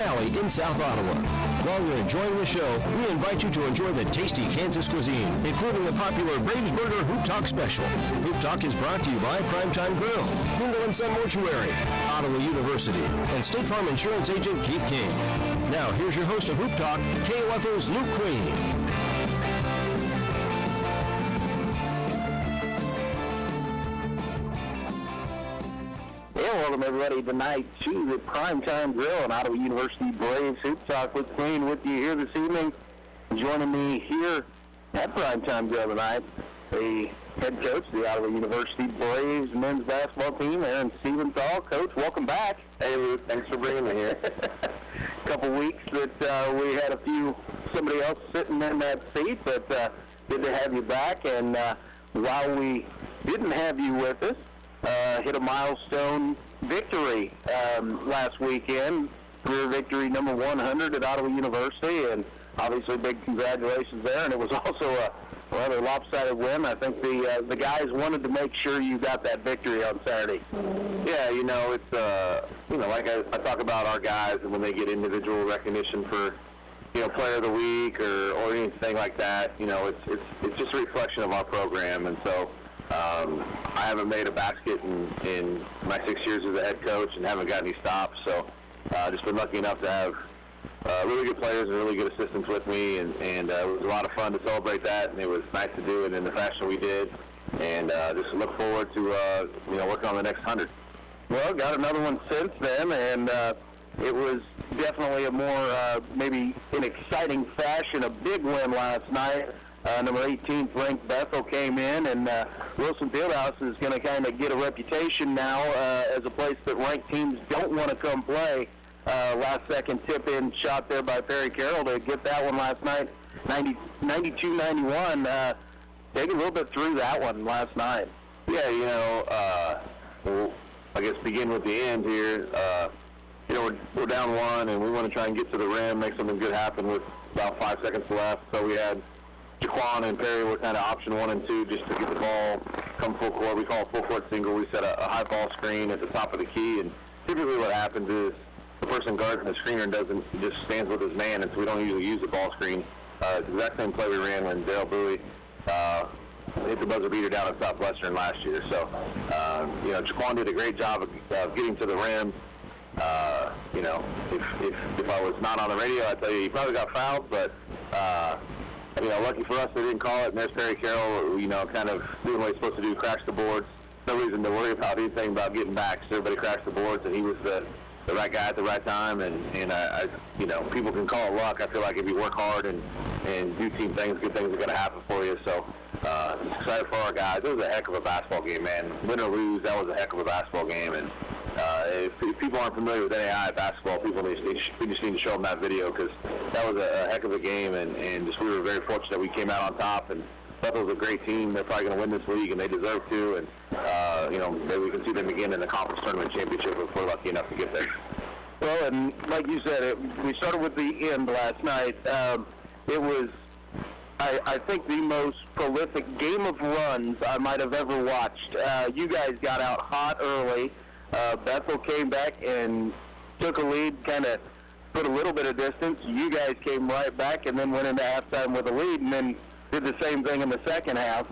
Alley in South Ottawa. While you're enjoying the show, we invite you to enjoy the tasty Kansas cuisine, including the popular Braves Burger Hoop Talk special. Hoop Talk is brought to you by PrimeTime Grille, Mingle and Sun Mortuary, Ottawa University, and State Farm Insurance Agent Keith King. Now, here's your host of Hoop Talk, KOFO's Luke Queen. Welcome everybody tonight to the PrimeTime Grille and Ottawa University Braves Hoop Talk with Queen with you here this evening. Joining me here at PrimeTime Grille tonight, the head coach of the Ottawa University Braves men's basketball team, Aaron Stephenthal. Coach, welcome back. Hey Luke, thanks for bringing me here. A couple weeks that we had somebody else sitting in that seat, but good to have you back. And while we didn't have you with us, hit a milestone victory last weekend, career victory number 100 at Ottawa University, and obviously big congratulations there. And it was also a rather lopsided win. I think the guys wanted to make sure you got that victory on Saturday. Yeah, it's like I talk about our guys, and when they get individual recognition for player of the week or anything like that, it's just a reflection of our program. And so I haven't made a basket in my 6 years as a head coach and haven't got any stops. So just been lucky enough to have really good players and really good assistants with me, and it was a lot of fun to celebrate that, and it was nice to do it in the fashion we did, and just look forward to working on the next 100. Well, got another one since then, and it was definitely a more maybe in exciting fashion, a big win last night. Number 18th ranked Bethel came in, and Wilson Fieldhouse is going to kind of get a reputation now as a place that ranked teams don't want to come play. Last second tip-in shot there by Perry Carroll to get that one last night, 92-91. Take a little bit through that one last night. Yeah, we'll, I guess, begin with the end here. We're down one, and we want to try and get to the rim, make something good happen with about 5 seconds left. So we had Jaquan and Perry were kind of option 1 and 2 just to get the ball come full court. We call it full court single. We set a high ball screen at the top of the key, and typically what happens is the person guarding the screener just stands with his man, and so we don't usually use the ball screen. It's the exact same play we ran when Dale Bowie hit the buzzer beater down at Southwestern last year. So, Jaquan did a great job of getting to the rim. If I was not on the radio, I'd tell you he probably got fouled, but lucky for us, they didn't call it. And there's Perry Carroll, kind of doing what he's supposed to do, crash the boards. No reason to worry about anything about getting back. So everybody crashed the boards, and he was the right guy at the right time. And people can call it luck. I feel like if you work hard and do team things, good things are going to happen for you. So excited for our guys. It was a heck of a basketball game, man. Win or lose, that was a heck of a basketball game. And if people aren't familiar with NAI basketball, we just need to show them that video, because that was a heck of a game, and we were very fortunate that we came out on top. And Bethel's a great team. They're probably going to win this league, and they deserve to. And maybe we can see them again in the conference tournament championship if we're lucky enough to get there. Well, and like you said, we started with the end last night. It was, I think, the most prolific game of runs I might have ever watched. You guys got out hot early. Bethel came back and took a lead, kind of put a little bit of distance. You guys came right back and then went into halftime with a lead, and then did the same thing in the second half.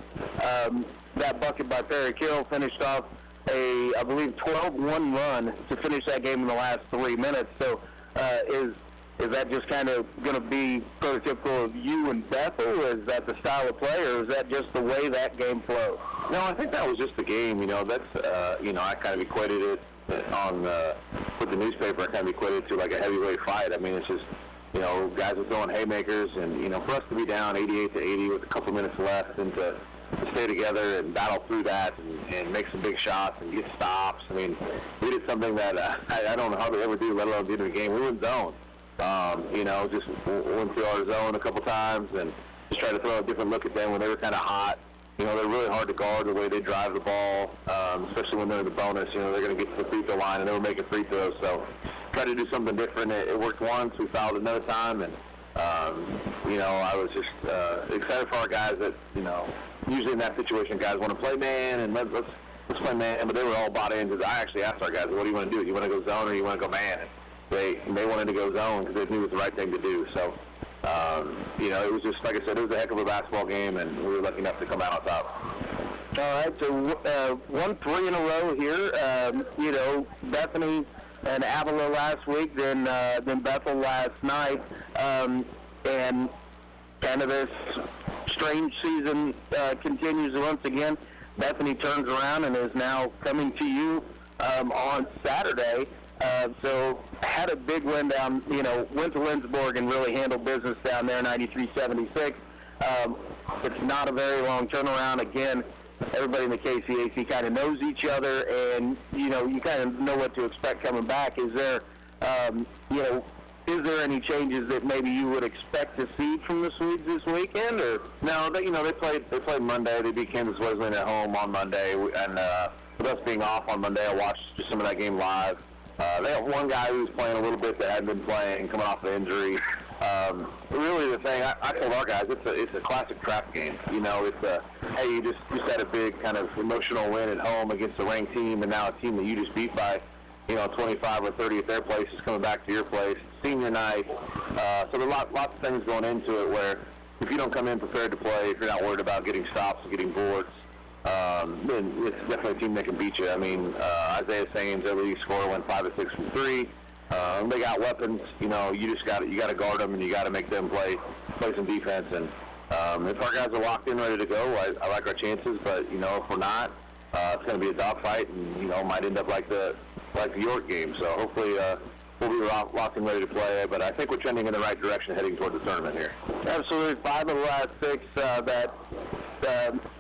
That bucket by Perry Carroll finished off I believe, 12-1 run to finish that game in the last 3 minutes. So is that just kind of going to be prototypical of you and Bethel? Is that the style of play, or is that just the way that game flows? No, I think that was just the game. That's I kind of equated it with the newspaper. I kind of equated it to like a heavyweight fight. I mean, it's just guys are throwing haymakers, and for us to be down 88-80 with a couple minutes left, and to stay together and battle through that and make some big shots and get stops. I mean, we did something that I don't know how they ever do, let alone do in the game. We went zone. Just went through our zone a couple times and just tried to throw a different look at them when they were kind of hot. They're really hard to guard the way they drive the ball, especially when they're in the bonus. They're going to get to the free throw line, and they were making free throws. So tried to do something different. It worked once. We fouled another time, and I was just excited for our guys that, usually in that situation, guys want to play man, and let's play man, but they were all bought into I actually asked our guys, what do you want to do? Do you want to go zone or do you want to go man? they wanted to go zone because they knew it was the right thing to do. So, it was just, like I said, it was a heck of a basketball game, and we were lucky enough to come out on top. All right, so won 3 in a row here. Bethany and Avila last week, then Bethel last night, and kind of this strange season continues once again. Bethany turns around and is now coming to you on Saturday. So had a big win down, went to Lindsborg and really handled business down there, 93-76. It's not a very long turnaround. Again, everybody in the KCAC kind of knows each other, and, you kind of know what to expect coming back. Is there, is there any changes that maybe you would expect to see from the Swedes this weekend? Or no, they played Monday. They beat Kansas Wesleyan at home on Monday, and with us being off on Monday, I watched just some of that game live. They have one guy who's playing a little bit that hadn't been playing, coming off an injury. Really, the thing I told our guys, it's a classic trap game. It's hey, you just had a big kind of emotional win at home against a ranked team, and now a team that you just beat by 25 or 30 at their place is coming back to your place. Senior night, so there's lots of things going into it where if you don't come in prepared to play, if you're not worried about getting stops and getting boards, then it's definitely a team that can beat you. I mean, Isaiah Sames, their leading scorer, went 5 of 6 from 3. They got weapons. You got to guard them, and you got to make them play some defense. And if our guys are locked in, ready to go, I like our chances. But if we're not, it's going to be a dogfight, and might end up like the York game. So hopefully we'll be locked and ready to play. But I think we're trending in the right direction, heading toward the tournament here. Absolutely, 5 of the last 6. That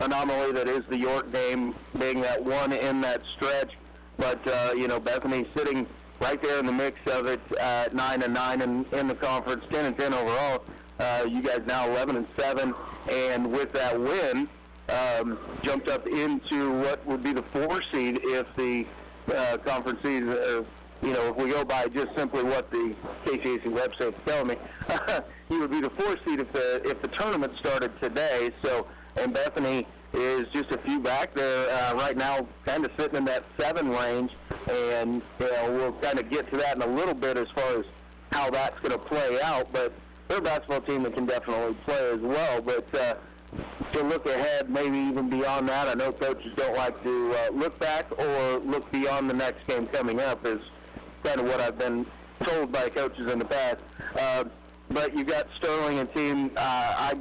anomaly that is the York game being that one in that stretch. But Bethany sitting right there in the mix of it, 9-9 in the conference, 10-10 overall. You guys now 11-7, and with that win, jumped up into what would be the 4 seed if the conference season, if we go by just simply what the KCAC website is telling me, you would be the 4 seed if the tournament started today. So, and Bethany is just a few back there right now, kind of sitting in that 7 range, and we'll kind of get to that in a little bit as far as how that's going to play out. But they're a basketball team that can definitely play as well. But to look ahead, maybe even beyond that, I know coaches don't like to look back or look beyond the next game coming up, is kind of what I've been told by coaches in the past. But you got Sterling and team. I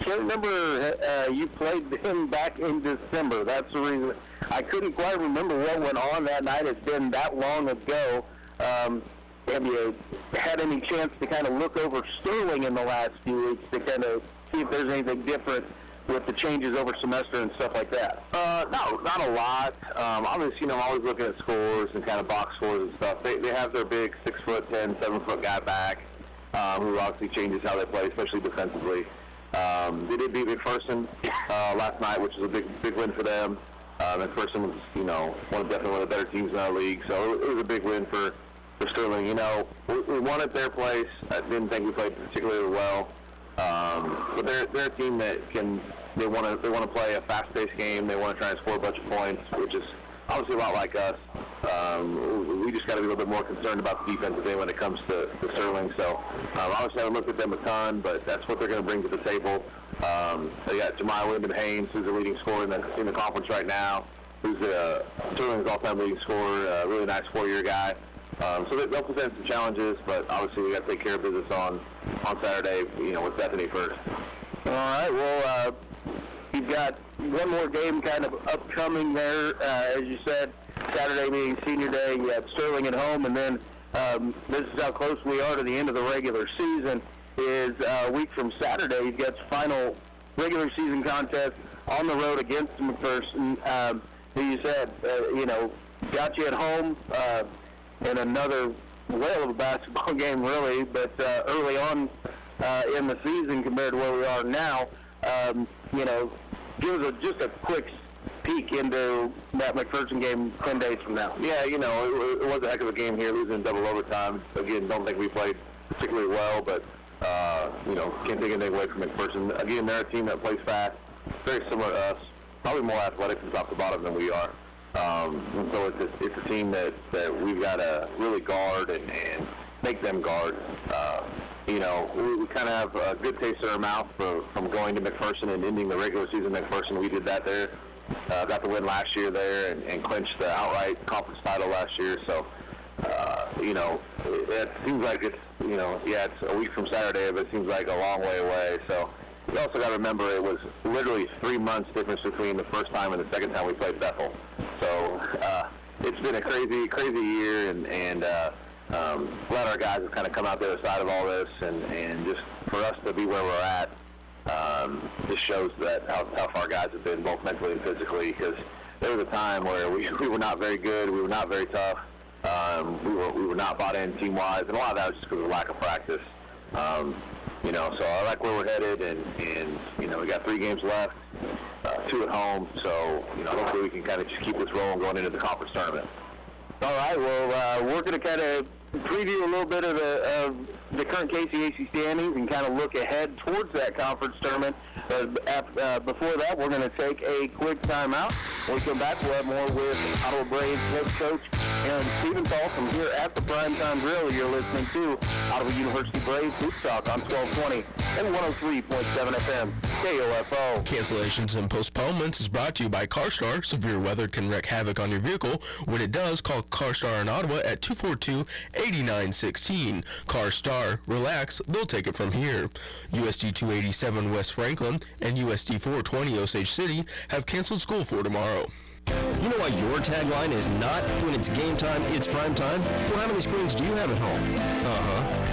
can't remember, you played them back in December. That's the reason. I couldn't quite remember what went on that night. It's been that long ago. Have you had any chance to kind of look over Sterling in the last few weeks to kind of see if there's anything different with the changes over semester and stuff like that? No, not a lot. Obviously, I'm always looking at scores and kind of box scores and stuff. They have their big 6'10", 7-foot guy back, who obviously changes how they play, especially defensively. They did beat McPherson last night, which is a big win for them. McPherson was, definitely one of the better teams in our league, so it was a big win for Sterling. We won at their place. I didn't think we played particularly well, but they're a team that they want to play a fast-paced game. They want to try and score a bunch of points, which is obviously a lot like us. We just got to be a little bit more concerned about the defensive end when it comes to Sterling. So obviously I haven't looked at them a ton, but that's what they're going to bring to the table. They got Jemiah Wyndham-Haynes, who's the leading scorer in the conference right now, who's Sterling's all-time leading scorer, a really nice 4-year guy. So they'll present some challenges, but obviously we got to take care of business on Saturday, with Bethany first. All right. Well, you've got one more game kind of upcoming there, as you said, Saturday being senior day. You have Sterling at home, and then this is how close we are to the end of the regular season. Is a week from Saturday, you've got the final regular season contest on the road against McPherson. Who you said, got you at home in another whale of a basketball game, really, but early on in the season compared to where we are now, give us just a quick peek into that McPherson game 10 days from now. Yeah, it was a heck of a game here, losing in double overtime. Again, don't think we played particularly well, but, can't take anything away from McPherson. Again, they're a team that plays fast, very similar to us, probably more athletic from top to bottom than we are. And so it's a team that we've got to really guard and make them guard. We kind of have a good taste in our mouth from going to McPherson and ending the regular season McPherson. We did that there. Got the win last year there and clinched the outright conference title last year. So, it seems like it's a week from Saturday, but it seems like a long way away. So you also got to remember it was literally 3 months difference between the first time and the second time we played Bethel. So it's been a crazy year, and glad our guys have kind of come out the other side of all this, and just for us to be where we're at, just shows that how tough our guys have been, both mentally and physically, because there was a time where we were not very good, we were not very tough, we were not bought in team-wise, and a lot of that was just because of lack of practice. So I like where we're headed, and we got 3 games left, 2 at home, so hopefully we can kind of just keep this rolling going into the conference tournament. All right, well, we're going to kind of preview a little bit of the current KCAC standings and kind of look ahead towards that conference tournament. Before that, we're going to take a quick timeout. When we come back, we'll have more with Ottawa Braves head coach Aaron Stephenthal from here at the PrimeTime Grille. You're listening to Ottawa University Braves Hoop Talk on 1220 and 103.7 FM, KOFO. Cancellations and postponements is brought to you by CarStar. Severe weather can wreak havoc on your vehicle. When it does, call CarStar in Ottawa at 242-8916. CarStar. Relax. They'll take it from here. USD 287 West Franklin and USD 420 Osage City have canceled school for tomorrow. You know why your tagline is not when it's game time, it's prime time? Well, how many screens do you have at home?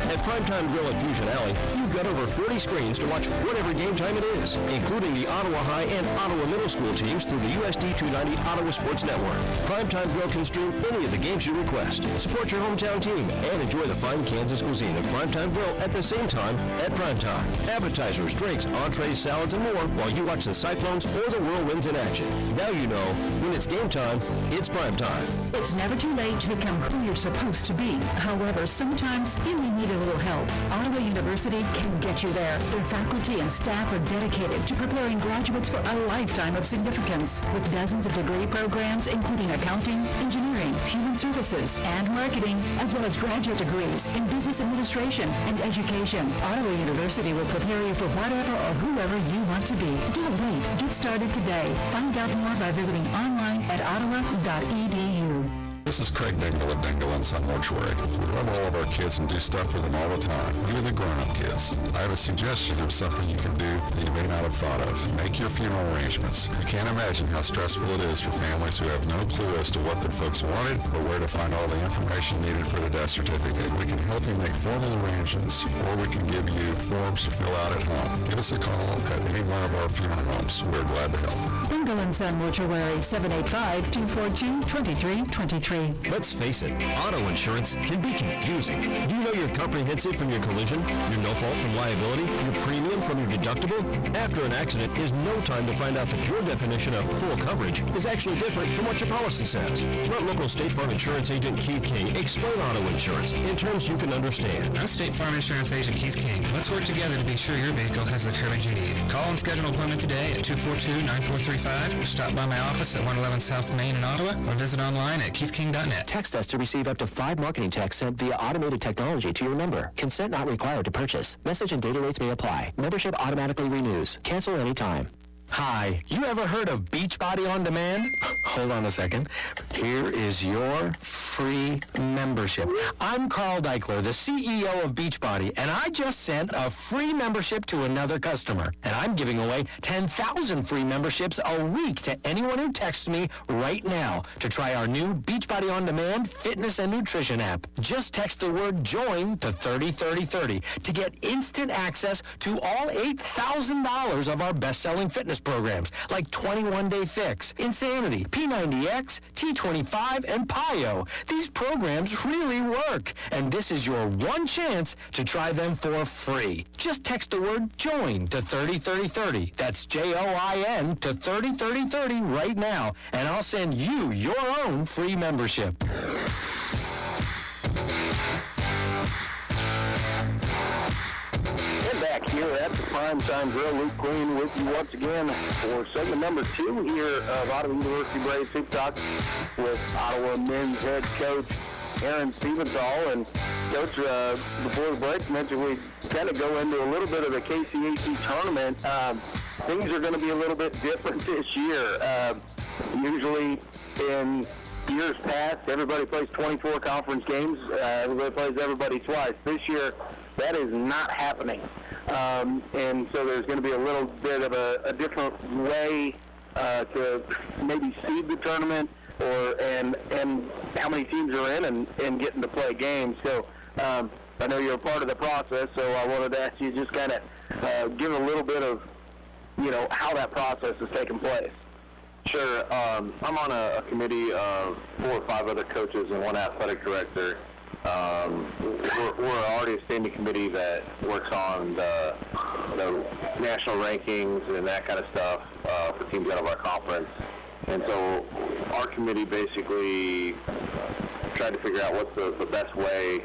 At PrimeTime Grille at Fusion Alley, you've got over 40 screens to watch whatever game time it is, including the Ottawa High and Ottawa Middle School teams through the USD 290 Ottawa Sports Network. PrimeTime Grille can stream any of the games you request. Support your hometown team and enjoy the fine Kansas cuisine of PrimeTime Grille at the same time at primetime. Appetizers, drinks, entrees, salads, and more while you watch the Cyclones or the Whirlwinds in action. Now you know, when it's game time, it's prime time. It's never too late to become who you're supposed to be. However, sometimes you may need a little help. Ottawa University can get you there. Their faculty and staff are dedicated to preparing graduates for a lifetime of significance. With dozens of degree programs, including accounting, engineering, human services, and marketing, as well as graduate degrees in business administration and education, Ottawa University will prepare you for whatever or whoever you want to be. Don't wait. Get started today. Find out more by visiting online at ottawa.edu. This is Craig Dingle of Dingle & Son Mortuary. We love all of our kids and do stuff for them all the time, even the grown-up kids. I have a suggestion of something you can do that you may not have thought of. Make your funeral arrangements. You can't imagine how stressful it is for families who have no clue as to what their folks wanted or where to find all the information needed for the death certificate. We can help you make formal arrangements, or we can give you forms to fill out at home. Give us a call at any one of our funeral homes. We're glad to help. Dingle & Son Mortuary, 785-242-2323. Let's face it, auto insurance can be confusing. Do you know your comprehensive from your collision, your no-fault from liability, your premium from your deductible? After an accident is no time to find out that your definition of full coverage is actually different from what your policy says. Let local State Farm Insurance Agent Keith King explain auto insurance in terms you can understand. I'm State Farm Insurance Agent Keith King. Let's work together to be sure your vehicle has the coverage you need. Call and schedule an appointment today at 242-9435 or stop by my office at 111 South Main in Ottawa or visit online at keithking.net. Text us to receive up to 5 marketing texts sent via automated technology to your number. Consent not required to purchase. Message and data rates may apply. Membership automatically renews. Cancel anytime. Hi, you ever heard of Beachbody on Demand? Hold on a second. Here is your free membership. I'm Carl Deichler, the CEO of Beachbody, and I just sent a free membership to another customer. And I'm giving away 10,000 free memberships a week to anyone who texts me right now to try our new Beachbody on Demand fitness and nutrition app. Just text the word JOIN to 303030 to get instant access to all $8,000 of our best-selling fitness programs like 21-Day Fix, Insanity, P90X, T25, and PIO. These programs really work, and this is your one chance to try them for free. Just text the word JOIN to 303030. That's JOIN to 303030 right now, and I'll send you your own free membership. And back here here at the PrimeTime Grille. Luke Queen with you once again for segment number 2 here of Ottawa University Braves Hoop Talk with Ottawa men's head coach Aaron Stephenthal. And Coach, before the break, mentioned we kind of go into a little bit of the KCAC tournament. Things are going to be a little bit different this year. Usually in years past, everybody plays 24 conference games. Everybody plays everybody twice. This year, that is not happening. And so there's going to be a little bit of a different way to maybe seed the tournament and how many teams are in and getting to play games. So I know you're a part of the process, so I wanted to ask you just kind of give a little bit of, how that process is taking place. Sure. I'm on a committee of 4 or 5 other coaches and 1 athletic director. We're already a standing committee that works on the national rankings and that kind of stuff for teams out of our conference. And so our committee basically tried to figure out what's the best way,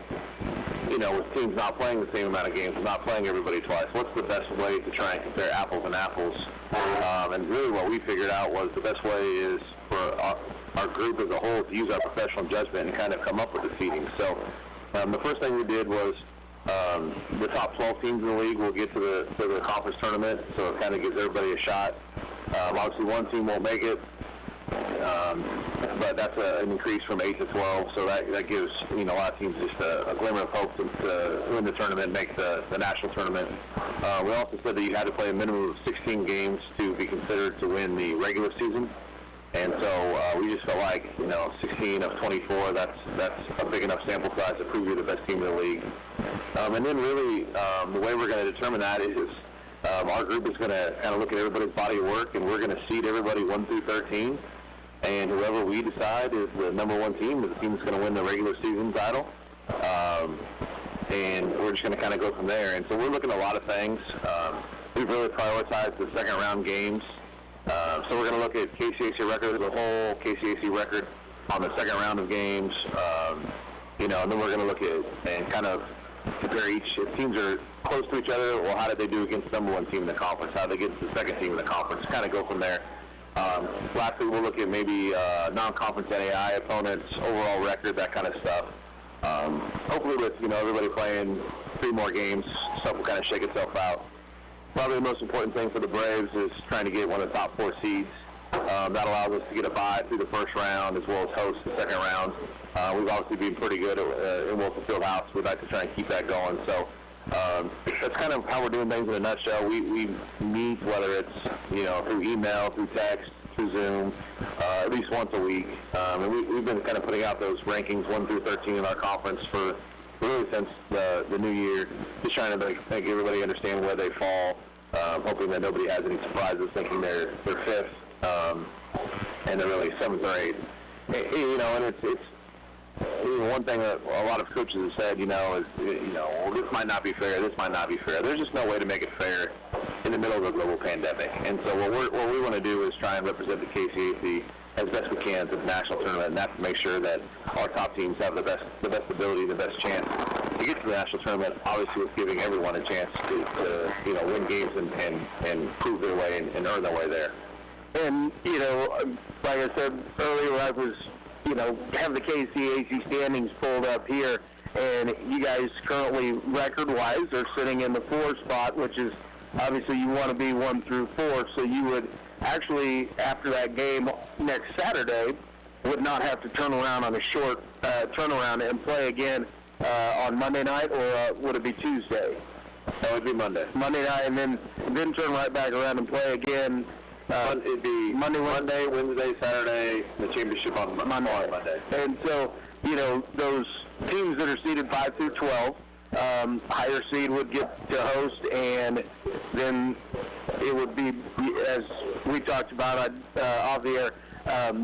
with teams not playing the same amount of games, not playing everybody twice. What's the best way to try and compare apples and apples? And really what we figured out was the best way is for our group as a whole to use our professional judgment and kind of come up with the seeding. So the first thing we did was the top 12 teams in the league will get to the conference tournament, so it kind of gives everybody a shot. Obviously, 1 team won't make it, but that's an increase from 8 to 12, so that gives a lot of teams just a glimmer of hope to win the tournament, make the national tournament. We also said that you had to play a minimum of 16 games to be considered to win the regular season. And so we just felt like, 16 of 24, that's a big enough sample size to prove you're the best team in the league. And then really the way we're going to determine that is our group is going to kind of look at everybody's body of work, and we're going to seed everybody 1 through 13. And whoever we decide is the number 1 team is the team that's going to win the regular season title. And we're just going to kind of go from there. And so we're looking at a lot of things. We've really prioritized the second round games. So we're going to look at KCAC record as a whole, KCAC record on the second round of games, and then we're going to look at and kind of compare each. If teams are close to each other, well, how did they do against the number 1 team in the conference? How did they get to the second team in the conference? Kind of go from there. Lastly, we'll look at maybe non-conference NAI opponents, overall record, that kind of stuff. Hopefully with, everybody playing 3 more games, stuff will kind of shake itself out. Probably the most important thing for the Braves is trying to get one of the top 4 seeds. That allows us to get a bye through the first round as well as host the second round. We've obviously been pretty good in Wilson Fieldhouse. We'd like to try and keep that going. So that's kind of how we're doing things in a nutshell. We meet, whether it's through email, through text, through Zoom, at least once a week. And we've been kind of putting out those rankings 1 through 13 in our conference for really since the new year, just trying to make everybody understand where they fall, hoping that nobody has any surprises thinking they're 5th and they're really 7th or 8th. And it's one thing that a lot of coaches have said, is, well, this might not be fair, this might not be fair. There's just no way to make it fair in the middle of a global pandemic. And so what we want to do is try and represent the KCAC as best we can to the national tournament, and that's to make sure that our top teams have the best ability, the best chance to get to the national tournament, obviously with giving everyone a chance to win games and prove their way and earn their way there. And, like I said earlier, I was, have the KCAC standings pulled up here, and you guys currently, record-wise, are sitting in the 4 spot, which is, obviously, you want to be 1 through 4, so you would actually, after that game next Saturday, would not have to turn around on a short turnaround and play again on Monday night, or would it be Tuesday? That would be Monday. Monday night, and then turn right back around and play again. It'd be Monday, Wednesday, Saturday, the championship on Monday. And so, those teams that are seeded 5 through 12, higher seed would get to host, and then it would be, as we talked about off the air,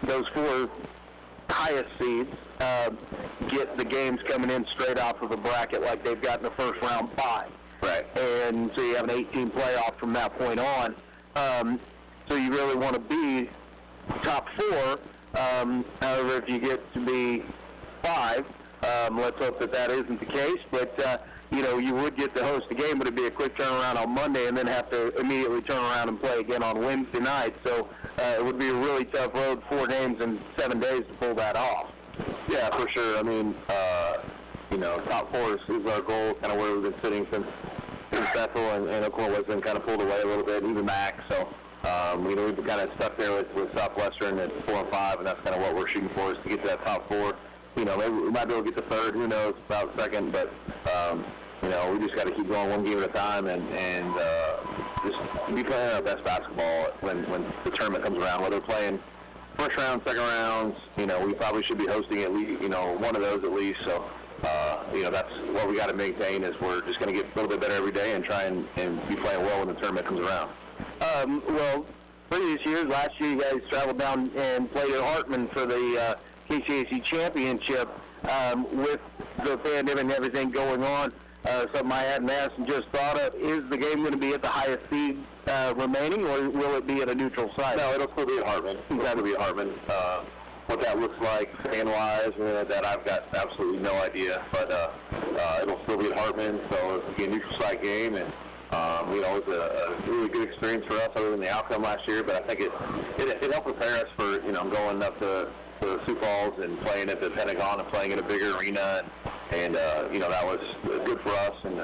those 4 highest seeds get the games coming in straight off of a bracket like they've got in the first round bye. Right. And so you have an 18 playoff from that point on. So you really want to be top 4. However, if you get to be 5, Let's hope that isn't the case. But, you would get to host the game, but it'd be a quick turnaround on Monday and then have to immediately turn around and play again on Wednesday night. So it would be a really tough road, 4 games in 7 days to pull that off. Yeah, for sure. I mean, top 4 is our goal, kind of where we've been sitting since Bethel and Oklahoma was kind of pulled away a little bit, even Mac. So, we've been kind of stuck there with Southwestern at 4 and 5, and that's kind of what we're shooting for, is to get to that top 4. Maybe we might be able to get to 3rd, who knows, about 2nd, but, we just got to keep going one game at a time and just be playing our best basketball when the tournament comes around, whether we're playing first round, second rounds, we probably should be hosting at least, one of those at least. So, that's what we got to maintain, is we're just going to get a little bit better every day and try and be playing well when the tournament comes around. Previous years, last year you guys traveled down and played at Hartman for the KCAC championship. With the pandemic and everything going on, something I hadn't asked and just thought of, is the game going to be at the highest seed remaining, or will it be at a neutral site? No, it'll still be at Hartman. It'll be at Hartman. What that looks like fan-wise, that I've got absolutely no idea, but it'll still be at Hartman, so it'll be a neutral site game, and it was a really good experience for us other than the outcome last year, but I think it helped prepare us for, going up to Sioux Falls and playing at the Pentagon and playing in a bigger arena, and that was good for us, and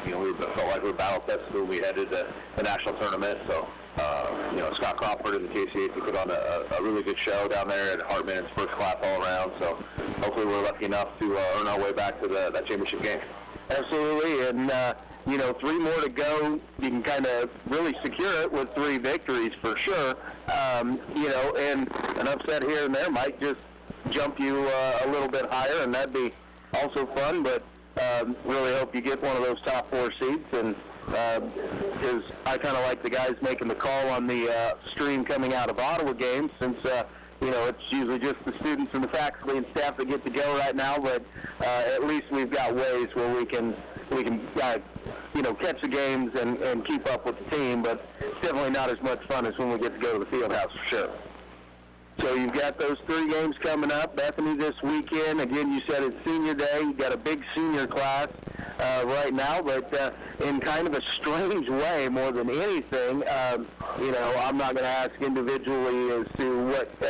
we felt like we were battle tested when we headed to the national tournament. So Scott Crawford and the KCAC put on a really good show down there at Hartman. It's first class all around, so hopefully we're lucky enough to earn our way back to that championship game. Absolutely, and 3 more to go. You can kind of really secure it with 3 victories for sure. And an upset here and there might just jump you a little bit higher, and that'd be also fun. But really hope you get one of those top 4 seeds, and because I kind of like the guys making the call on the stream coming out of Ottawa games, since it's usually just the students and the faculty and staff that get to go right now, but at least we've got ways where we can catch the games and keep up with the team, but it's definitely not as much fun as when we get to go to the field house for sure. So you've got those 3 games coming up. Bethany this weekend. Again, you said it's senior day. You've got a big senior class right now, but in kind of a strange way more than anything. I'm not going to ask individually as to what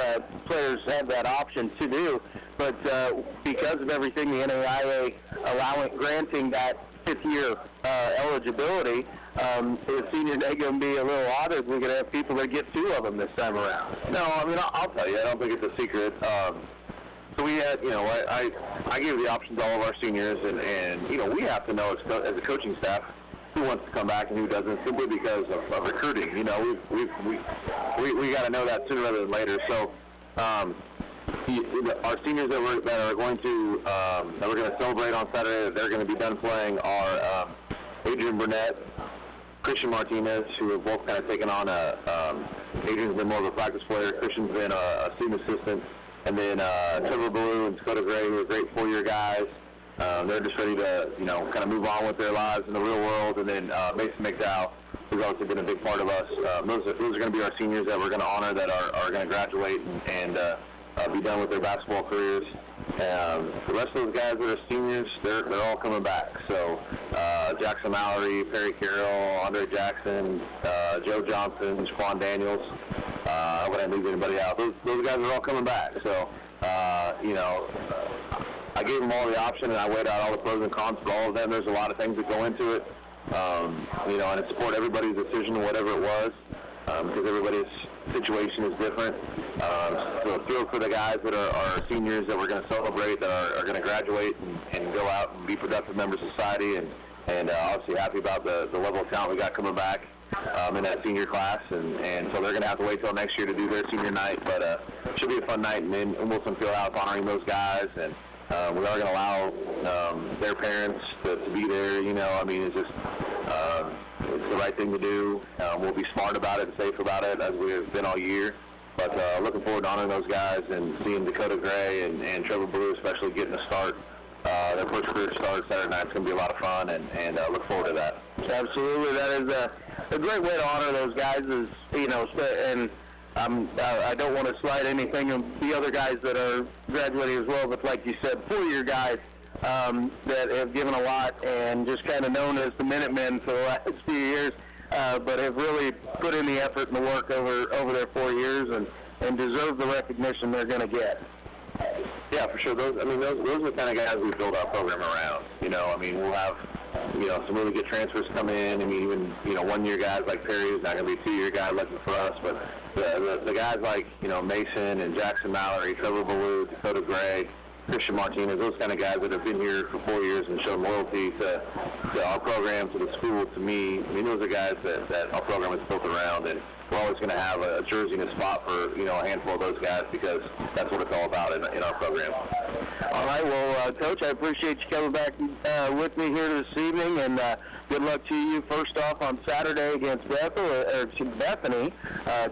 players have that option to do, but because of everything, the NAIA granting that 5th-year eligibility, is senior day going to be a little odd if we're going to have people that get 2 of them this time around? No, I mean, I'll tell you, I don't think it's a secret. So we had, I gave the option to all of our seniors, and we have to know as a coaching staff who wants to come back and who doesn't, simply because of recruiting. We got to know that sooner rather than later. So our seniors that are going to that we're going to celebrate on Saturday, that they're going to be done playing, are Adrian Burnett, Christian Martinez, who have both kind of taken on Adrian's been more of a practice player, Christian's been a student assistant, and then Trevor Ballou and Dakota Gray, who are great 4-year guys. They're just ready to, kind of move on with their lives in the real world. And then Mason McDowell, who's also been a big part of us. Those are going to be our seniors that we're going to honor, that are going to graduate and be done with their basketball careers. The rest of those guys that are seniors, they're all coming back. So Jackson Mallory, Perry Carroll, Andre Jackson, Joe Johnson, Shaquan Daniels. I don't want to leave anybody out. Those guys are all coming back. So, I gave them all the option, and I weighed out all the pros and cons for all of them. There's a lot of things that go into it, and I support everybody's decision, whatever it was, because everybody's situation is different. So thrilled for the guys that are seniors that we're going to celebrate, that are going to graduate and go out and be productive members of society, and obviously happy about the level of talent we got coming back in that senior class, and so they're going to have to wait till next year to do their senior night, but it should be a fun night in Wilson Fieldhouse honoring those guys, and we are going to allow their parents to be there. It's just it's the right thing to do. We'll be smart about it and safe about it, as we have been all year. But looking forward to honoring those guys and seeing Dakota Gray and Trevor Blue especially getting a start. Their first career start Saturday night. It's going to be a lot of fun, and look forward to that. Absolutely. That is a great way to honor those guys, and I don't want to slide anything of the other guys that are graduating as well, but like you said, 4-year guys that have given a lot and just kind of known as the Minutemen for the last few years, but have really put in the effort and the work over their 4 years and deserve the recognition they're going to get. Yeah, for sure. Those are the kind of guys we build our program around. We'll have, some really good transfers come in. Even, 1-year guys like Perry is not going to be a 2-year guy looking for us, but the guys like, Mason and Jackson Mallory, Trevor Ballou, Dakota Gray, Christian Martinez, those kind of guys that have been here for 4 years and shown loyalty to our program, to the school, to me. Those are guys that our program is built around, and we're always going to have a jersey and a spot for, a handful of those guys because that's what it's all about in our program. All right, well, Coach, I appreciate you coming back with me here this evening, and good luck to you first off on Saturday against Bethany.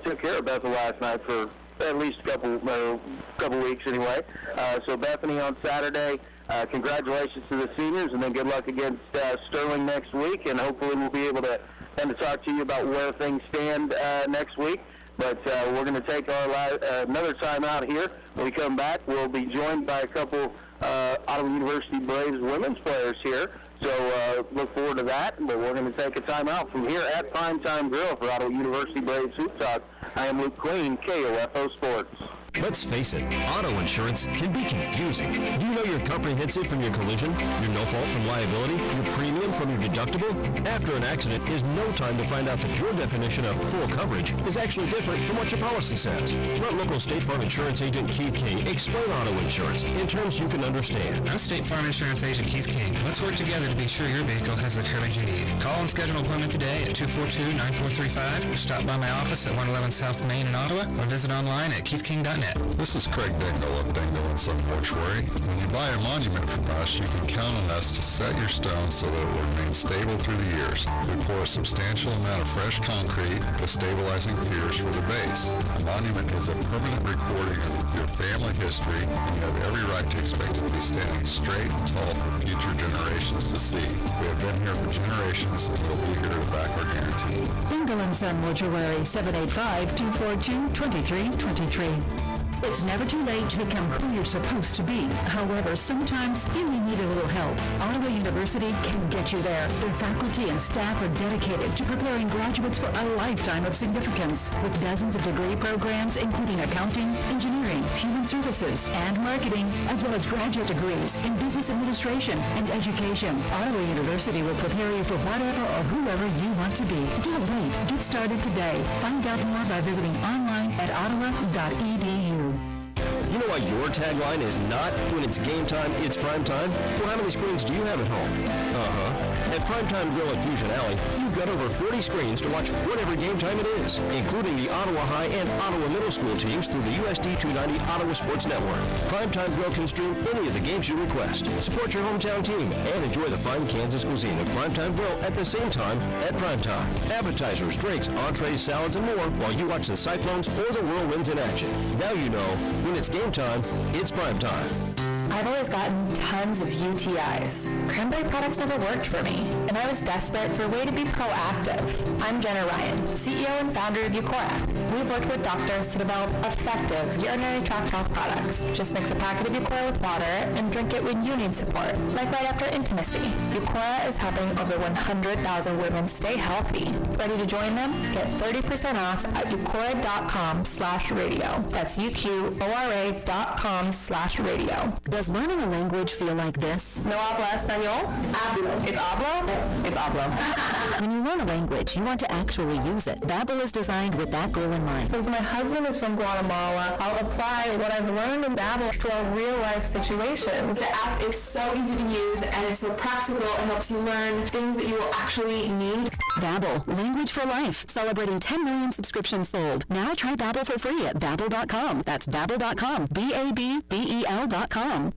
Took care of Bethel last night for at least a couple weeks anyway. So Bethany on Saturday. Congratulations to the seniors, and then good luck against Sterling next week, and hopefully we'll be able to talk to you about where things stand next week. But we're going to take our another time out here. When we come back, we'll be joined by a couple Ottawa University Braves women's players here. So look forward to that. But we're going to take a time out from here at PrimeTime Grille for Ottawa University Braves Hoop Talk. I am Luke Queen, KOFO Sports. Let's face it, auto insurance can be confusing. Do you know your comprehensive from your collision, your no-fault from liability, your premium from your deductible? After an accident is no time to find out that your definition of full coverage is actually different from what your policy says. Let local State Farm Insurance agent Keith King explain auto insurance in terms you can understand. I'm State Farm Insurance agent Keith King. Let's work together to be sure your vehicle has the coverage you need. Call and schedule an appointment today at 242-9435. Stop by my office at 111 South Main in Ottawa or visit online at keithking.net. This is Craig Dingle of Dingle & Son Mortuary. When you buy a monument from us, you can count on us to set your stone so that it will remain stable through the years. We pour a substantial amount of fresh concrete with stabilizing piers for the base. A monument is a permanent recording of your family history, and you have every right to expect it to be standing straight and tall for future generations to see. We have been here for generations, and we'll be here to back our guarantee. Dingle & Son Mortuary, 785-242-2323. It's never too late to become who you're supposed to be. However, sometimes you may need a little help. Ottawa University can get you there. Their faculty and staff are dedicated to preparing graduates for a lifetime of significance. With dozens of degree programs, including accounting, engineering, human services, and marketing, as well as graduate degrees in business administration and education, Ottawa University will prepare you for whatever or whoever you want to be. Don't wait. Get started today. Find out more by visiting online at ottawa.edu. You know why your tagline is not when it's game time, it's prime time? Well, how many screens do you have at home? At PrimeTime Grille at Fusion Alley, you've got over 40 screens to watch whatever game time it is, including the Ottawa High and Ottawa Middle School teams through the USD 290 Ottawa Sports Network. PrimeTime Grille can stream any of the games you request. Support your hometown team and enjoy the fine Kansas cuisine of PrimeTime Grille at the same time at PrimeTime. Appetizers, drinks, entrees, salads, and more while you watch the Cyclones or the Whirlwinds in action. Now you know, when it's game time, it's prime time. I've always gotten tons of UTIs. Cranberry products never worked for me, and I was desperate for a way to be proactive. I'm Jenna Ryan, CEO and founder of Eucora. We've worked with doctors to develop effective urinary tract health products. Just mix a packet of Eucora with water and drink it when you need support, like right after intimacy. Eucora is helping over 100,000 women stay healthy. Ready to join them? Get 30% off at eucora.com/radio. That's UQORA.com/radio. Does learning a language feel like this? No habla español? Hablo. It's hablo? It's hablo. When you learn a language, you want to actually use it. Babbel is designed with that goal in mind. Since my husband is from Guatemala, I'll apply what I've learned in Babbel to our real-life situations. The app is so easy to use, and it's so practical. It helps you learn things that you will actually need. Babbel, language for life. Celebrating 10 million subscriptions sold. Now try Babbel for free at Babbel.com. That's Babbel.com. BABBEL.com.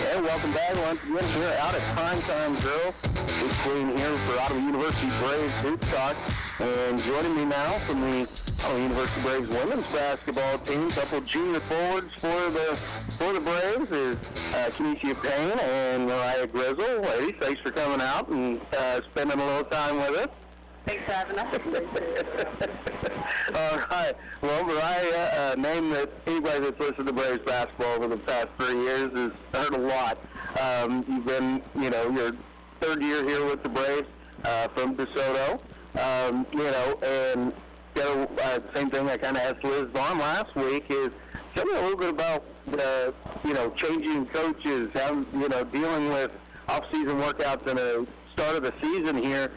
Hey, welcome back once again. We're out at PrimeTime Grille. Luke Queen here for Ottawa University Braves Hoop Talk. And joining me now from the Ottawa University Braves women's basketball team, couple junior forwards for for the Braves is Kenesha Payne and Mariah Grizzle. Ladies, thanks for coming out and spending a little time with us. Thanks for having us. All right. Well, Mariah, a name that anybody that's listened to Braves basketball over the past 3 years has heard a lot. You've been, your third year here with the Braves from DeSoto, and same thing I kind of asked Liz Vaughn last week is, tell me a little bit about the, changing coaches, how, dealing with off-season workouts and the start of the season here,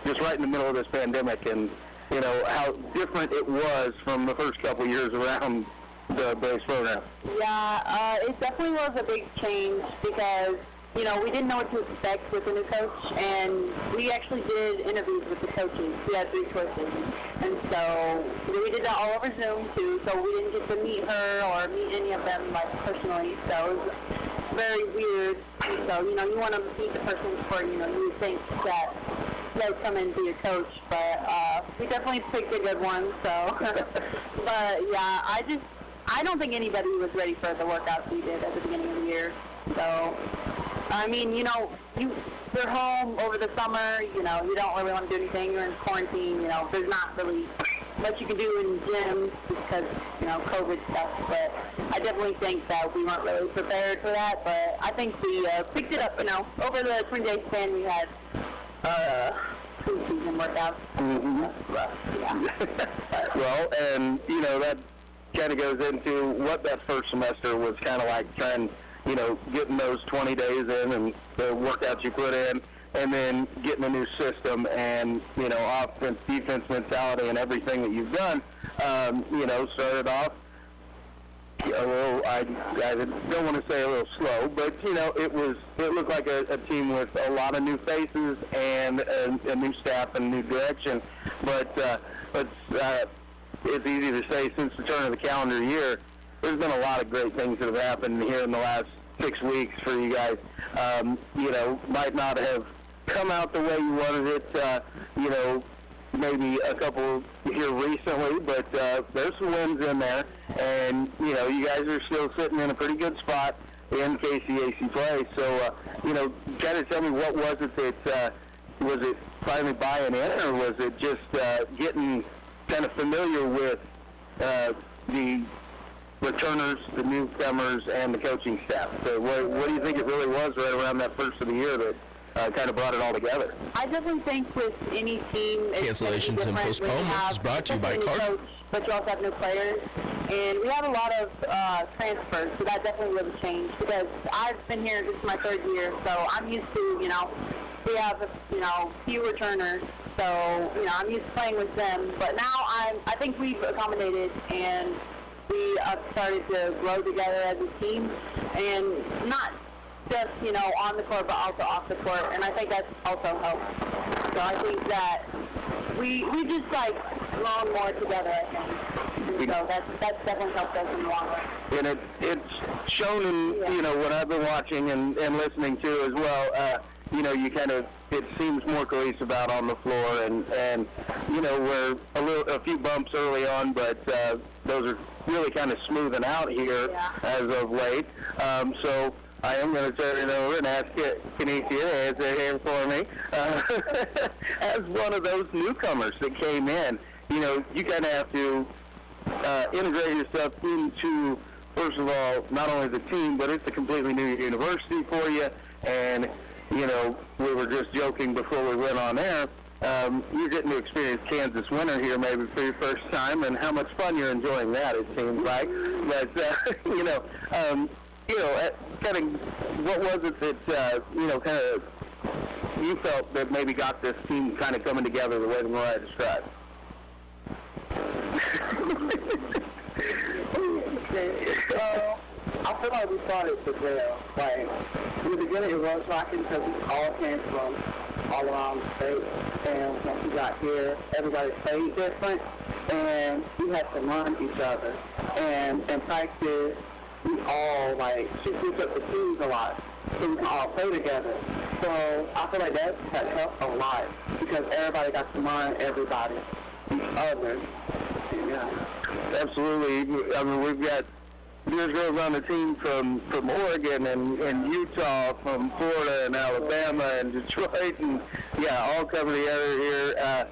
just right in the middle of this pandemic, and, how different it was from the first couple of years around the Braves program. Yeah, it definitely was a big change because, we didn't know what to expect with the new coach, and we actually did interviews with the coaches. We had 3 choices, and so we did that all over Zoom, too, so we didn't get to meet her or meet any of them, personally, so it was very weird. And so, you want to meet the person before, you would think that they would come in and be a coach, but we definitely picked a good one, so. But, yeah, I don't think anybody was ready for the workouts we did at the beginning of the year, so. I mean, you're home over the summer, you don't really want to do anything. You're in quarantine, there's not really much you can do in gyms because, COVID stuff. But I definitely think that we weren't really prepared for that. But I think we picked it up, over the 20-day span we had 2 season workouts. Mm-hmm. Yeah. Well, and, that kind of goes into what that first semester was kind of like trying, getting those 20 days in and the workouts you put in, and then getting a new system and, offense, defense mentality and everything that you've done, started off a little, I don't want to say a little slow, but, it looked like a team with a lot of new faces and a new staff and new direction, but it's easy to say since the turn of the calendar year, there's been a lot of great things that have happened here in the last 6 weeks for you guys. Might not have come out the way you wanted it, maybe a couple here recently, but there's some wins in there, and, you guys are still sitting in a pretty good spot in KCAC play. So, kind of tell me, what was it that, was it finally buying in, or was it just getting kind of familiar with the returners, the newcomers, and the coaching staff? So what do you think it really was right around that first of the year that kind of brought it all together? I definitely think with any team, Cancellations and postponements is brought to you by Carter. But you also have new players, and we have a lot of transfers, so that definitely was a change because I've been here, this is my 3rd year, so I'm used to, we have, few returners, so, I'm used to playing with them, but now I think we've accommodated, and we have started to grow together as a team, and not just, on the court, but also off the court, and I think that's also helped. So I think that we just, grown more together, I think. And so that's definitely helped us in the long run. And it's shown in, what I've been watching and listening to as well, you kind of, it seems more cohesive out on the floor, and we're a few bumps early on, but those are really kind of smoothing out here as of late. So I am going to turn it over and ask Kenesha to answer here for me. As one of those newcomers that came in, you kind of have to integrate yourself into, first of all, not only the team, but it's a completely new university for you, and we were just joking before we went on air. You're getting to experience Kansas winter here maybe for your first time, and how much fun you're enjoying that, it seems like. But, kind of, what was it that, kind of you felt that maybe got this team kind of coming together the way that Mariah described? I feel like we started to Grille. In the beginning it was rocking because we all came from all around the state, and once we got here, everybody played different, and we had to learn each other. And in practice, we all, she switched up the teams a lot, so we can all play together. So I feel like that has helped a lot, because everybody got to learn everybody, each other. Yeah. Absolutely. I mean, we've got there's girls on the team from Oregon and Utah, from Florida and Alabama and Detroit, and all cover the area here.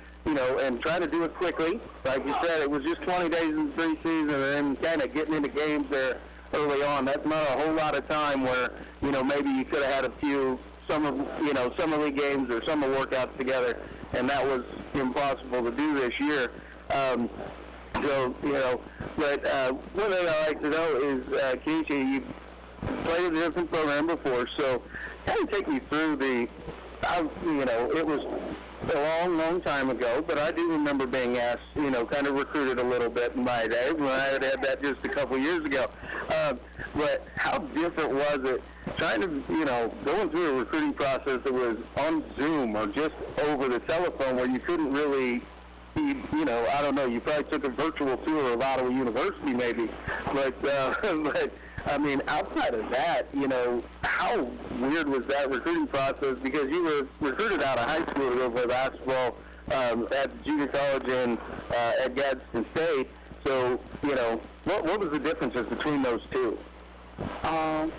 And trying to do it quickly. Like you said, it was just 20 days in the preseason, and then kind of getting into games there early on. That's not a whole lot of time where maybe you could have had a few summer league games or summer workouts together, and that was impossible to do this year. But one thing I like to know is, Casey, you played in a different program before, so kind of take me through it was a long time ago, but I do remember being asked, kind of recruited a little bit in my day when I had that just a couple years ago. But how different was it trying to, going through a recruiting process that was on Zoom or just over the telephone where you couldn't really, I don't know, you probably took a virtual tour of Ottawa University maybe, but I mean, outside of that, how weird was that recruiting process? Because you were recruited out of high school to go play basketball at junior college and at Gadsden State. So, what was the differences between those two? One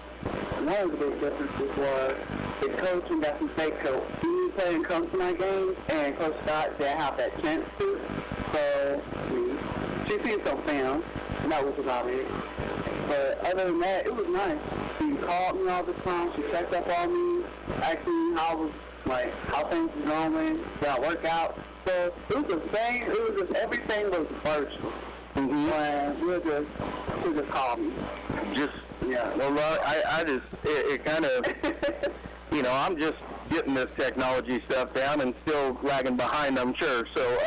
of the big differences was the coach and Gadsden State coach. He played in Coach Night games, and Coach Scott didn't have that chance to. So she seen some film, and that was about it. But other than that, it was nice. She called me all the time. She checked up on me, asked me how things were going, got workout. So it was the same. It was just everything was virtual. When she just called me. Well, it kind of, I'm just getting this technology stuff down and still lagging behind, I'm sure. So,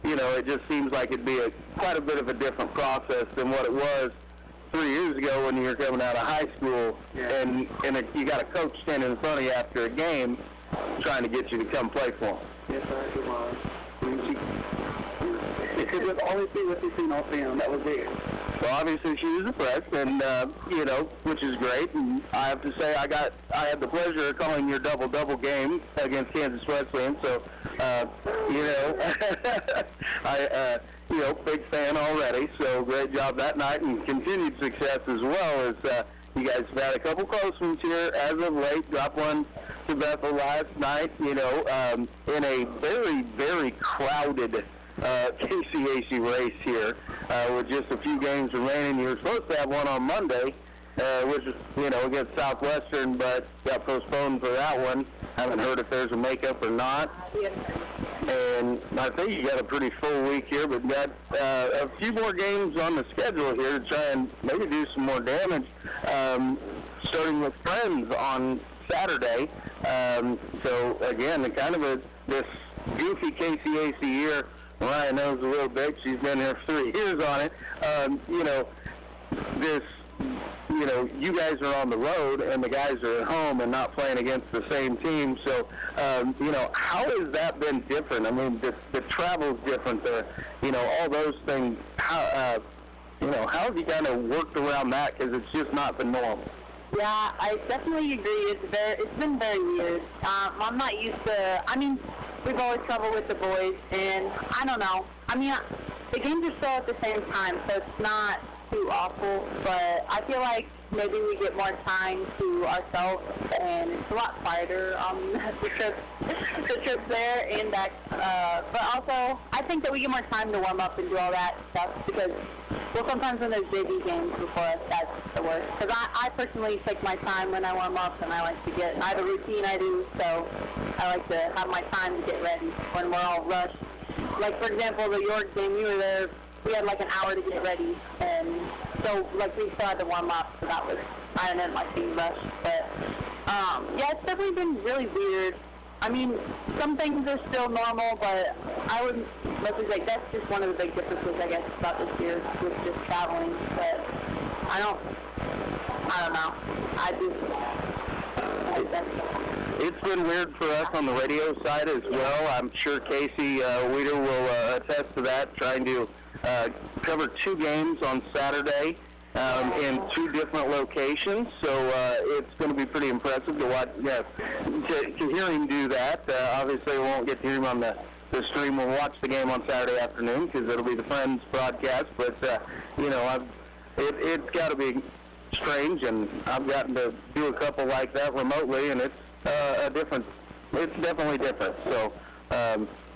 it just seems like it'd be quite a bit of a different process than what it was 3 years ago when you were coming out of high school, and you got a coach standing in front of you after a game trying to get you to come play for him. Yes, sir, it was. You could just only see what you seen on film. That was it. Well, obviously she was impressed, and which is great. And I have to say, I had the pleasure of calling your double game against Kansas Wesleyan. So, big fan already. So great job that night, and continued success as well. As you guys have had a couple close ones here as of late. Dropped one to Bethel last night. In a very, very crowded KCAC race here, with just a few games remaining. You were supposed to have one on Monday, which is, against Southwestern, but got postponed for that one. Haven't heard if there's a makeup or not. And I think you got a pretty full week here, but got a few more games on the schedule here to try and maybe do some more damage, starting with Friends on Saturday. So, again, kind of this goofy KCAC year. Ryan knows a little bit. She's been here for 3 years on it. You guys are on the road and the guys are at home and not playing against the same team. So, how has that been different? I mean, the travel's different. All those things. How have you kind of worked around that? Because it's just not the norm. Yeah, I definitely agree. It's been very weird. I'm not used to. I mean, we've always traveled with the boys, and I don't know. I mean, the games are still at the same time, so it's not too awful. But I feel like maybe we get more time to ourselves, and it's a lot quieter on the trips there and back. But also, I think that we get more time to warm up and do all that stuff because. Well, sometimes when there's JV games before us, that's the worst. Because I personally take my time when I warm up, and I like to I have a routine I do, so I like to have my time to get ready when we're all rushed. Like, for example, the York game, we were there, we had like an hour to get ready, and so, like, we still had to warm up, so that was, I didn't like being rushed. But, it's definitely been really weird. I mean, some things are still normal, but I wouldn't, like, that's just one of the big differences, I guess, about this year with just traveling. But I don't know. It's been weird for us on the radio side as well. I'm sure Casey Weeder will attest to that, trying to cover 2 games on Saturday. In 2 different locations, so it's going to be pretty impressive to watch. To hear him do that. Obviously, we won't get to hear him on the the stream will watch the game on Saturday afternoon because it'll be the Friends broadcast. But, it's got to be strange, and I've gotten to do a couple like that remotely, and it's definitely different. So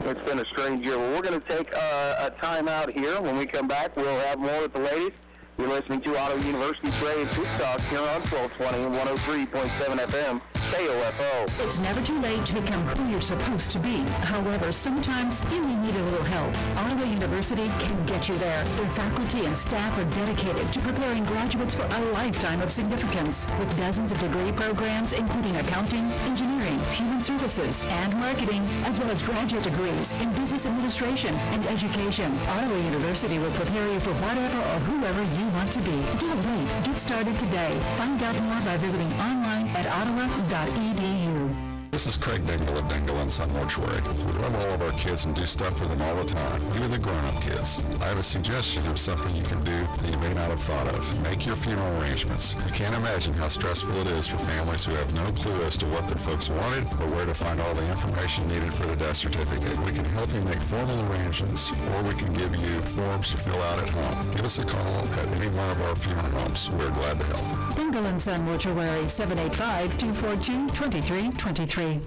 it's been a strange year. Well, we're going to take a time out here. When we come back, we'll have more with the ladies. You're listening to Ottawa University's Braves Hoop Talk here on 1220 and 103.7 FM, KOFO. It's never too late to become who you're supposed to be. However, sometimes you may need a little help. Ottawa University can get you there. Their faculty and staff are dedicated to preparing graduates for a lifetime of significance. With dozens of degree programs, including accounting, engineering, human services, and marketing, as well as graduate degrees in business administration and education. Ottawa University will prepare you for whatever or whoever you want to be. Don't wait. Get started today. Find out more by visiting online at ottawa.edu. This is Craig Dingle of Dingle & Son Mortuary. We love all of our kids and do stuff for them all the time, even the grown-up kids. I have a suggestion of something you can do that you may not have thought of. Make your funeral arrangements. You can't imagine how stressful it is for families who have no clue as to what their folks wanted or where to find all the information needed for the death certificate. We can help you make formal arrangements, or we can give you forms to fill out at home. Give us a call at any one of our funeral homes. We're glad to help. Dingle & Son Mortuary, 785-242-2323. You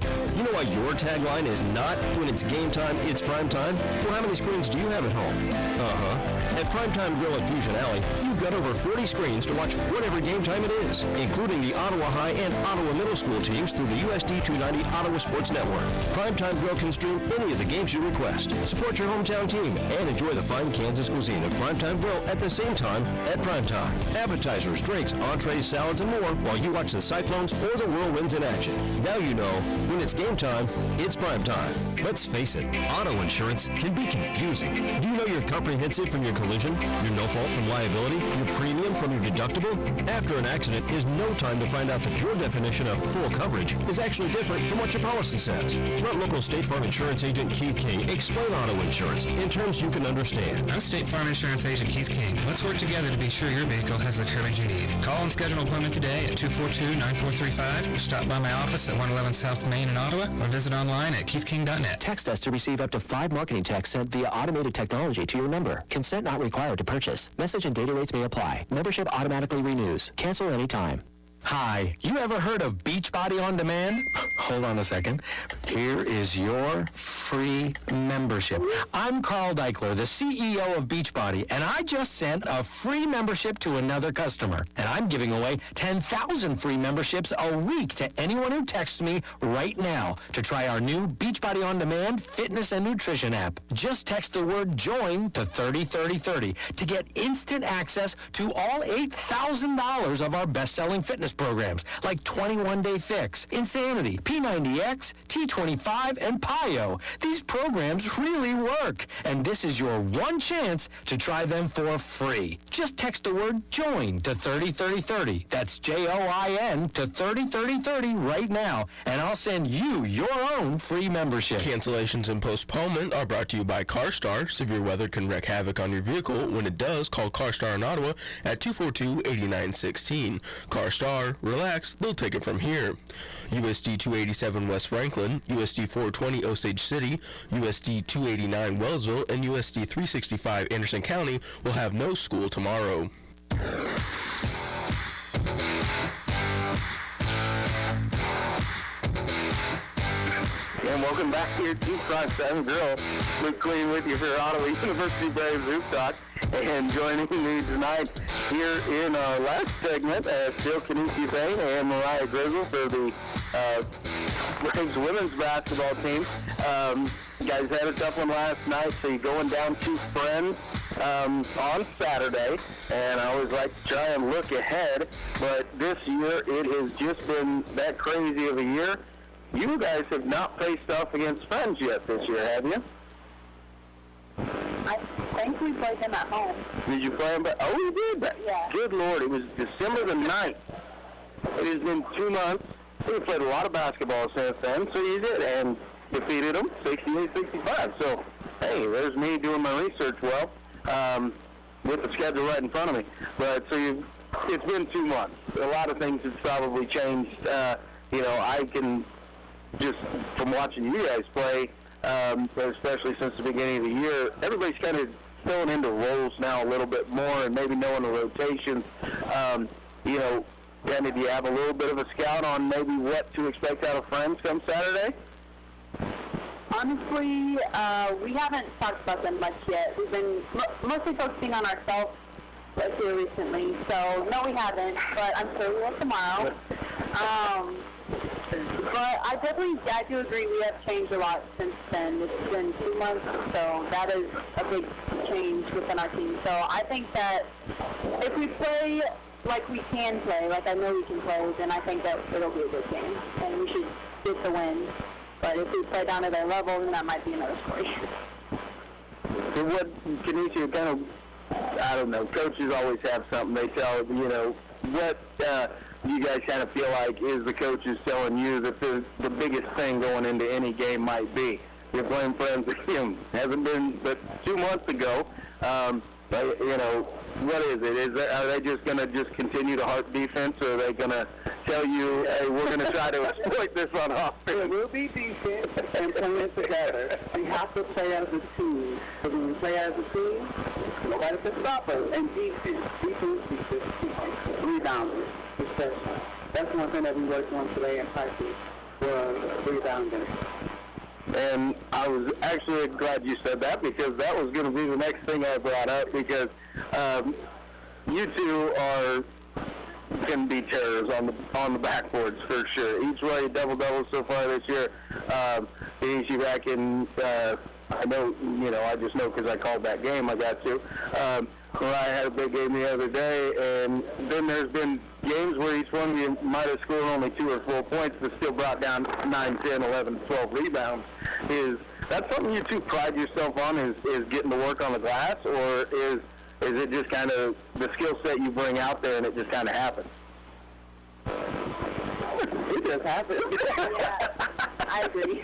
know why your tagline is not when it's game time, it's prime time? Well, how many screens do you have at home? At PrimeTime Grille at Fusion Alley, you've got over 40 screens to watch whatever game time it is, including the Ottawa High and Ottawa Middle School teams through the USD 290 Ottawa Sports Network. PrimeTime Grille can stream any of the games you request. Support your hometown team and enjoy the fine Kansas cuisine of PrimeTime Grille at the same time at primetime. Appetizers, drinks, entrees, salads, and more while you watch the Cyclones or the Whirlwinds in action. Now you know, when it's game time, it's prime time. Let's face it, auto insurance can be confusing. Do you know your comprehensive from your collision, your no-fault from liability, your premium from your deductible? After an accident is no time to find out that your definition of full coverage is actually different from what your policy says. Let local State Farm Insurance Agent Keith King explain auto insurance in terms you can understand. I'm State Farm Insurance Agent Keith King. Let's work together to be sure your vehicle has the coverage you need. Call and schedule an appointment today at 242-9435. Stop by my office at 111 South Main in Ottawa, or visit online at keithking.net. Text us to receive up to 5 marketing texts sent via automated technology to your number. Consent not required to purchase. Message and data rates may apply. Membership automatically renews. Cancel anytime. Hi, you ever heard of Beachbody on Demand? Hold on a second. Here is your free membership. I'm Carl Deichler, the CEO of Beachbody, and I just sent a free membership to another customer. And I'm giving away 10,000 free memberships a week to anyone who texts me right now to try our new Beachbody on Demand fitness and nutrition app. Just text the word JOIN to 303030 to get instant access to all $8,000 of our best-selling fitness programs like 21 Day Fix, Insanity, P90X, T25, and PIO. These programs really work, and this is your one chance to try them for free. Just text the word JOIN to 303030. That's JOIN to 303030 right now, and I'll send you your own free membership. Cancellations and postponement are brought to you by CarStar. Severe weather can wreak havoc on your vehicle. When it does, call CarStar in Ottawa at 242-8916. CarStar, relax, they'll take it from here. USD 287 West Franklin, USD 420 Osage City, USD 289 Wellsville, and USD 365 Anderson County will have no school tomorrow. And welcome back here to PrimeTime Grille. Luke Queen with you for Ottawa University Braves Hoop Talk. And joining me tonight here in our last segment, Phil Canucci and Mariah Grizzle for the Braves women's basketball team. Guys had a tough one last night, so you're going down to Friends on Saturday. And I always like to try and look ahead, but this year it has just been that crazy of a year. You guys have not faced off against Friends yet this year, have you? I think we played them at home. Did you play them? Oh, you did? Yeah. Good Lord, it was December the 9th. It has been 2 months. We played a lot of basketball since then, so you did, and defeated them 68-65. So, hey, there's me doing my research well, with the schedule right in front of me. But, so it's been 2 months. A lot of things have probably changed. I can just, from watching you guys play, especially since the beginning of the year. Everybody's kind of filling into roles now a little bit more and maybe knowing the rotations. You know, Danny, do you have a little bit of a scout on maybe what to expect out of Friends come Saturday? Honestly, we haven't talked about them much yet. We've been mostly focusing on ourselves here recently, so no, we haven't, but I'm sure we will tomorrow. But I do agree we have changed a lot since then. It's been 2 months, so that is a big change within our team. So I think that if we play like we can play, like I know we can play, then I think that it'll be a good game, and we should get the win. But if we play down to their level, then that might be another story. So what, Kenesha, kind of, I don't know, coaches always have something they tell, you know, what you guys kind of feel like is the coaches telling you that the biggest thing going into any game might be? You're playing Friends, hasn't been but 2 months ago. You know, what is it? Are they just going to just continue to harp defense, or are they going to tell you, hey, we're going to try to exploit this on offense? We'll be defense and playing together. We have to play as a team. Because when we play as a team, nobody can stop us. And defense, rebounding, especially. That's one thing that we worked on today in practice, was rebounding. And I was actually glad you said that, because that was going to be the next thing I brought up, because you two can be terrors on the backboards for sure. Each way double so far this year. You back in, I know, you know, I just know because I called that game. I got to. I had a big game the other day, and then there's been games where each one of you might have scored only 2 or 4 points, but still brought down 9, 10, 11, 12 rebounds. Is that something you two pride yourself on, is getting to work on the glass, or is it just kind of the skill set you bring out there and it just kind of happens? It just happens. Yeah, I agree.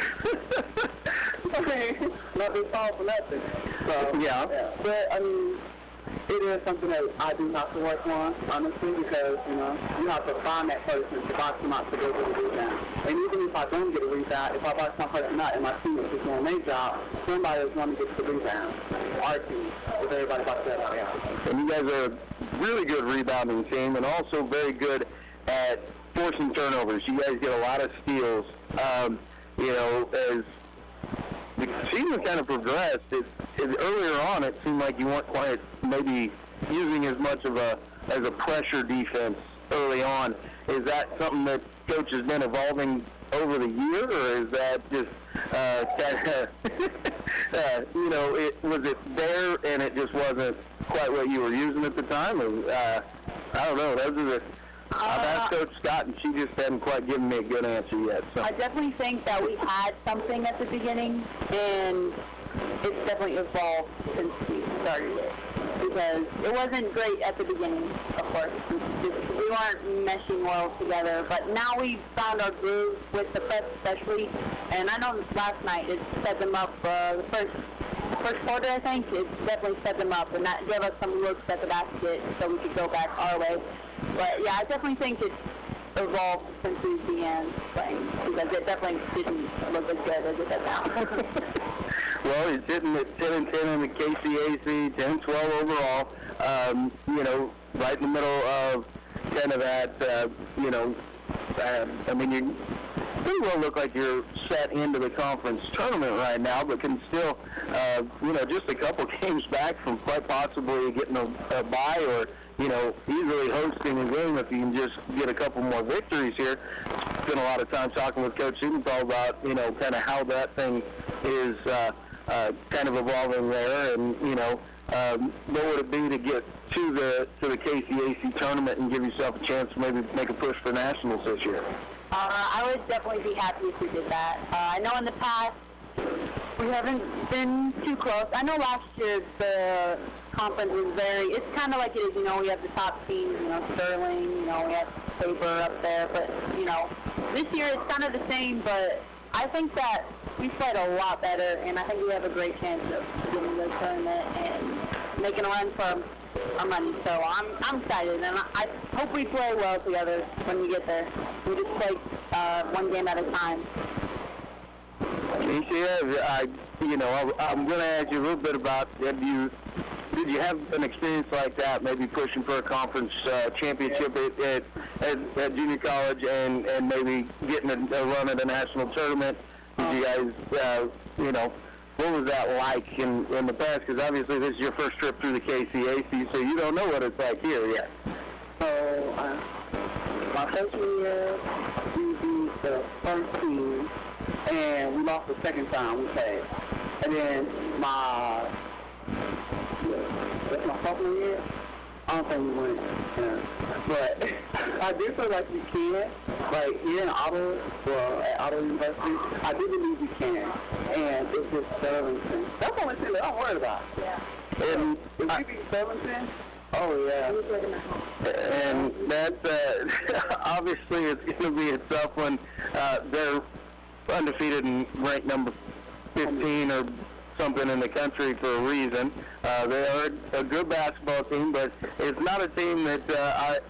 Nothing falls for nothing. So, yeah. But, I mean, it is something that I do have to work on, honestly, because, you know, you have to find that person to box them out to go get a rebound. And even if I don't get a rebound, if I box my person out and my teammates is doing their job, somebody is going to get the rebound. Our team, with everybody boxing everybody out. And you guys are a really good rebounding team, and also very good at forcing turnovers. You guys get a lot of steals. You know, as the season kind of progressed, earlier on it seemed like you weren't quite maybe using as much of as a pressure defense early on. Is that something that Coach has been evolving over the year, or is that just kind of, you know, was it there and it just wasn't quite what you were using at the time? Or, I don't know. Those are the... I've asked Coach Scott, and she just hasn't quite given me a good answer yet. So. I definitely think that we had something at the beginning, and it's definitely evolved since we started it. Because it wasn't great at the beginning, of course. We weren't meshing well together, but now we found our groove with the press especially. And I know last night it set them up. The first quarter, I think, it definitely set them up, and that gave us some looks at the basket so we could go back our way. But yeah, I definitely think it's evolved since we began playing, because it definitely didn't look as good as it does now. Well, he's sitting at 10-10 in the KCAC, 10-12 overall. You know, right in the middle of kind of that, you know, I mean, you pretty well look like you're set into the conference tournament right now, but can still, you know, just a couple games back from quite possibly getting a bye, or, you know, easily hosting a game if you can just get a couple more victories here. Spent a lot of time talking with Coach Siebenthal about, you know, kind of how that thing is kind of evolving there, and, you know, what would it be to get to the KCAC tournament and give yourself a chance to maybe make a push for nationals this year? I would definitely be happy if we did that. I know in the past we haven't been too close. I know last year the conference was it's kind of like it is, you know, we have the top teams, you know, Sterling, you know, we have Paper up there, but, you know, this year it's kind of the same, but I think that we played a lot better, and I think we have a great chance of getting the tournament and making a run for our money. So I'm excited, and I hope we play well together when we get there. We just play one game at a time. I'm going to ask you a little bit about, did you have an experience like that, maybe pushing for a conference championship at junior college and maybe getting a run at a national tournament? Did you guys, what was that like in the past? Because obviously this is your first trip through the KCAC, so you don't know what it's like here yet. So, my freshman year, we beat the first team, and we lost the second time we played. And then that's my sophomore year. I don't think we won it. But I do feel like we can. Like here in Ottawa, at Ottawa University, I do believe we can. And it's just 7-10. That's the only thing that I'm worried about. Yeah. And if we beat 7-10, oh yeah. And that's obviously it's going to be a tough one. They're undefeated and ranked number 15 or something in the country for a reason. They are a good basketball team, but it's not a team that I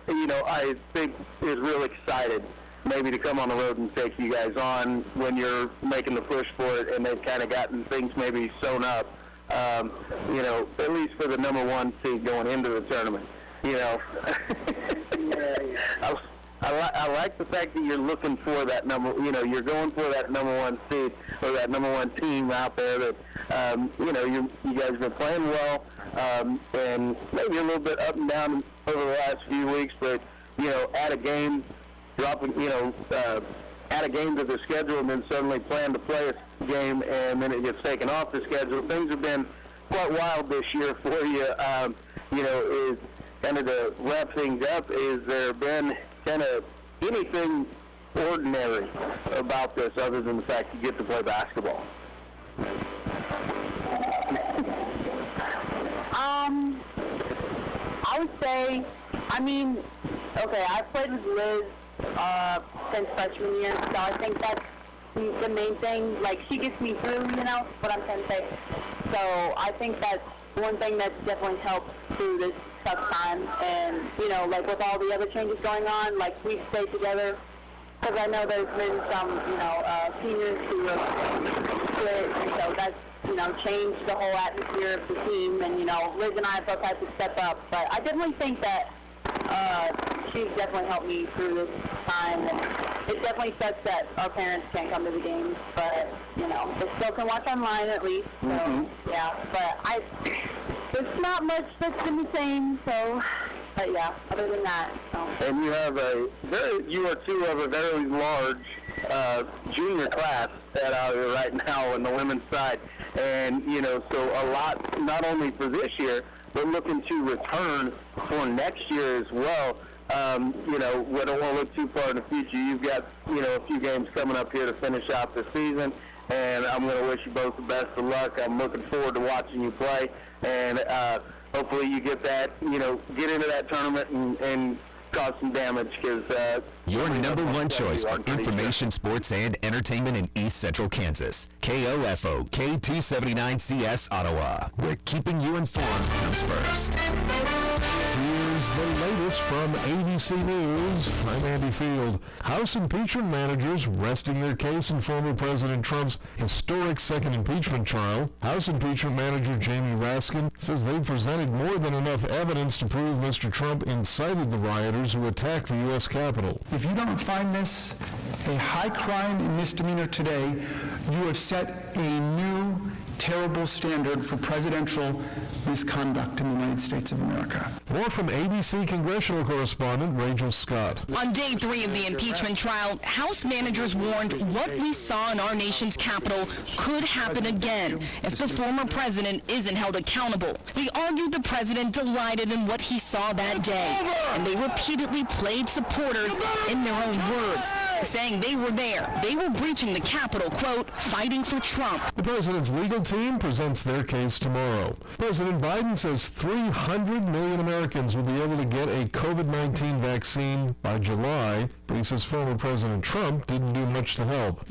think is real excited maybe to come on the road and take you guys on when you're making the push for it, and they've kind of gotten things maybe sewn up. At least for the number one seed going into the tournament. I like the fact that you're looking for that you're going for that number one seed or that number one team out there that, you guys have been playing well, and maybe a little bit up and down over the last few weeks, but, add a game, add a game to the schedule and then suddenly plan to play a game and then it gets taken off the schedule. Things have been quite wild this year for you. Is kind of to wrap things up, is there been kind of anything ordinary about this other than the fact you get to play basketball? I would say, I've played with Liz since freshman year, so I think that's the main thing. Like, she gets me through, what I'm trying to say. So I think that's one thing that's definitely helped through this tough time. And, with all the other changes going on, we stay together. Because I know there's been some, seniors who have split, and so that's, changed the whole atmosphere of the team. And, Liz and I both had to step up. But I definitely think that she's definitely helped me through this time. And it definitely sucks that our parents can't come to the games, but, they still can watch online at least. So, yeah. But there's not much that's been the same, so... But yeah, other than that, so. And you are two of a very large junior class out here right now on the women's side. And, so a lot, not only for this year, but looking to return for next year as well. We don't want to look too far in the future. You've got, a few games coming up here to finish out the season. And I'm going to wish you both the best of luck. I'm looking forward to watching you play. And, hopefully you get that, get into that tournament and cause some damage because... Your number one choice for information, sports, and entertainment in East Central Kansas. KOFO K279CS Ottawa, where keeping you informed comes first. Here's the latest from ABC News. I'm Andy Field. House impeachment managers resting their case in former President Trump's historic second impeachment trial. House impeachment manager Jamie Raskin says they've presented more than enough evidence to prove Mr. Trump incited the rioters who attacked the U.S. Capitol. If you don't find this a high crime and misdemeanor today, you have set a new terrible standard for presidential misconduct in the United States of America. More from ABC congressional correspondent Rachel Scott. On day 3 of the impeachment trial, House managers warned what we saw in our nation's capital could happen again if the former president isn't held accountable. They argued the president delighted in what he saw that day, and they repeatedly played supporters in their own words, saying they were there. They were breaching the Capitol, quote, fighting for Trump. The president's legal team presents their case tomorrow. President Biden says 300 million Americans will be able to get a COVID-19 vaccine by July, but he says former President Trump didn't do much to help.